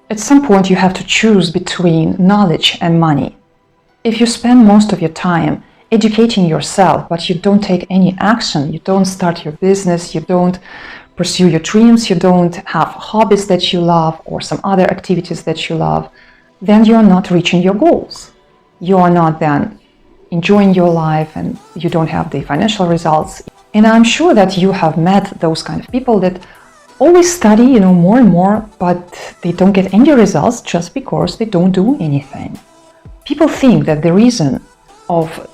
At some point, you have to choose between knowledge and money. If you spend most of your time educating yourself, but you don't take any action, you don't start your business, you don't pursue your dreams, you don't have hobbies that you love or some other activities that you love, then you're not reaching your goals. You are not then enjoying your life and you don't have the financial results. And I'm sure that you have met those kind of people that always study, more and more, but they don't get any results just because they don't do anything. People think that the reason of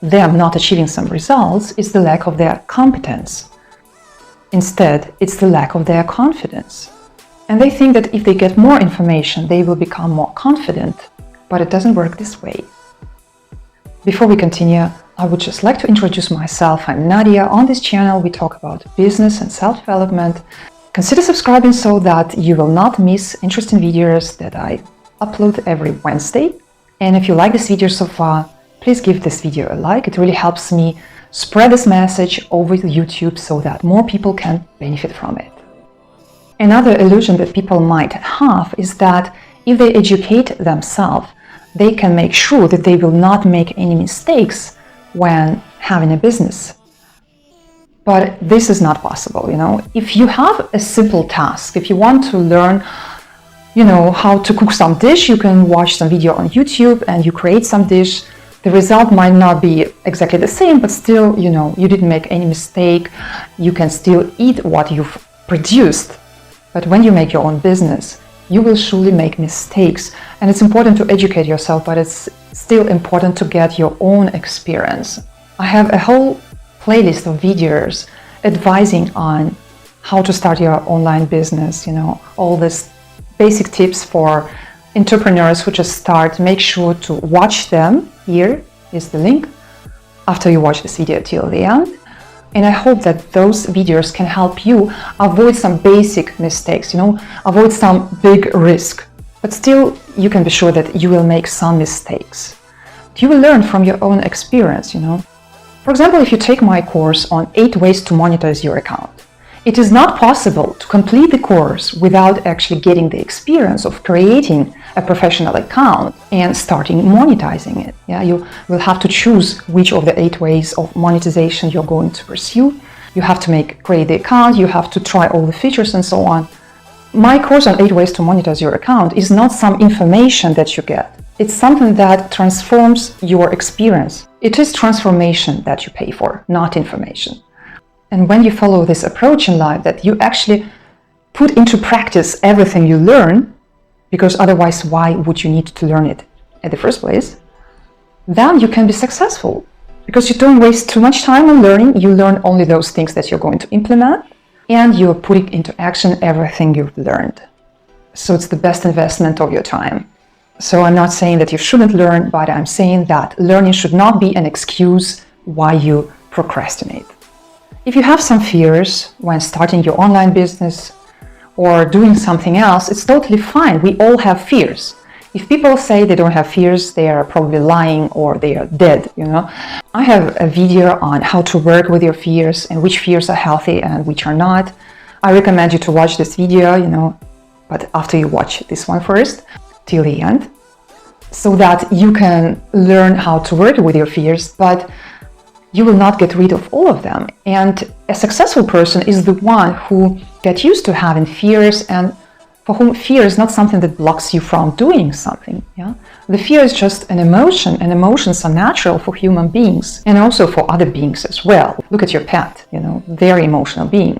them not achieving some results is the lack of their competence. Instead, it's the lack of their confidence. And they think that if they get more information, they will become more confident, but it doesn't work this way. Before we continue, I would just like to introduce myself. I'm Nadia. On this channel, we talk about business and self-development. Consider subscribing so that you will not miss interesting videos that I upload every Wednesday. And if you like this video so far, please give this video a like. It really helps me spread this message over YouTube so that more people can benefit from it. Another illusion that people might have is that if they educate themselves, they can make sure that they will not make any mistakes when having a business. But this is not possible, If you have a simple task, if you want to learn, how to cook some dish, you can watch some video on YouTube and you create some dish. The result might not be exactly the same, but still, you didn't make any mistake. You can still eat what you've produced. But when you make your own business, you will surely make mistakes. And it's important to educate yourself, but it's still important to get your own experience. I have a whole playlist of videos advising on how to start your online business, all these basic tips for entrepreneurs who just start. Make sure to watch them. Here is the link after you watch this video till the end. And I hope that those videos can help you avoid some basic mistakes, avoid some big risk. But still, you can be sure that you will make some mistakes. You will learn from your own experience, For example, if you take my course on 8 ways to monetize your account, it is not possible to complete the course without actually getting the experience of creating a professional account and starting monetizing it. You will have to choose which of the 8 ways of monetization you're going to pursue. You have to create the account, you have to try all the features and so on. My course on 8 ways to monetize your account is not some information that you get. It's something that transforms your experience. It is transformation that you pay for, not information. And when you follow this approach in life, that you actually put into practice everything you learn, because otherwise, why would you need to learn it in the first place? Then you can be successful because you don't waste too much time on learning. You learn only those things that you're going to implement and you're putting into action everything you've learned. So it's the best investment of your time. So I'm not saying that you shouldn't learn, but I'm saying that learning should not be an excuse why you procrastinate. If you have some fears when starting your online business or doing something else, it's totally fine. We all have fears. If people say they don't have fears, they are probably lying or they are dead, I have a video on how to work with your fears and which fears are healthy and which are not. I recommend you to watch this video, but after you watch this one first, till the end, so that you can learn how to work with your fears, but you will not get rid of all of them. And a successful person is the one who gets used to having fears and for whom fear is not something that blocks you from doing something. The fear is just an emotion, and emotions are natural for human beings and also for other beings as well. Look at your pet, very emotional being.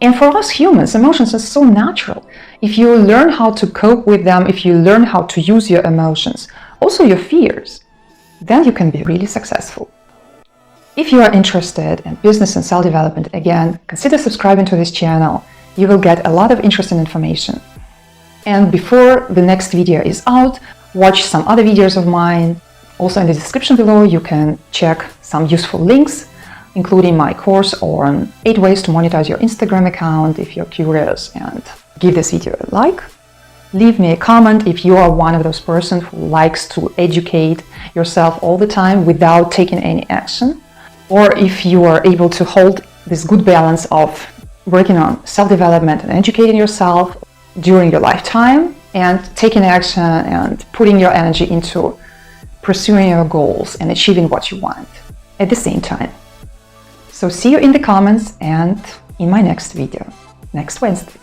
And for us humans, emotions are so natural. If you learn how to cope with them, if you learn how to use your emotions, also your fears, then you can be really successful. If you are interested in business and self-development, again, consider subscribing to this channel. You will get a lot of interesting information. And before the next video is out, watch some other videos of mine. Also in the description below, you can check some useful links, including my course on 8 ways to monetize your Instagram account if you're curious, and give this video a like. Leave me a comment if you are one of those persons who likes to educate yourself all the time without taking any action, or if you are able to hold this good balance of working on self-development and educating yourself during your lifetime and taking action and putting your energy into pursuing your goals and achieving what you want at the same time. So see you in the comments and in my next video next Wednesday.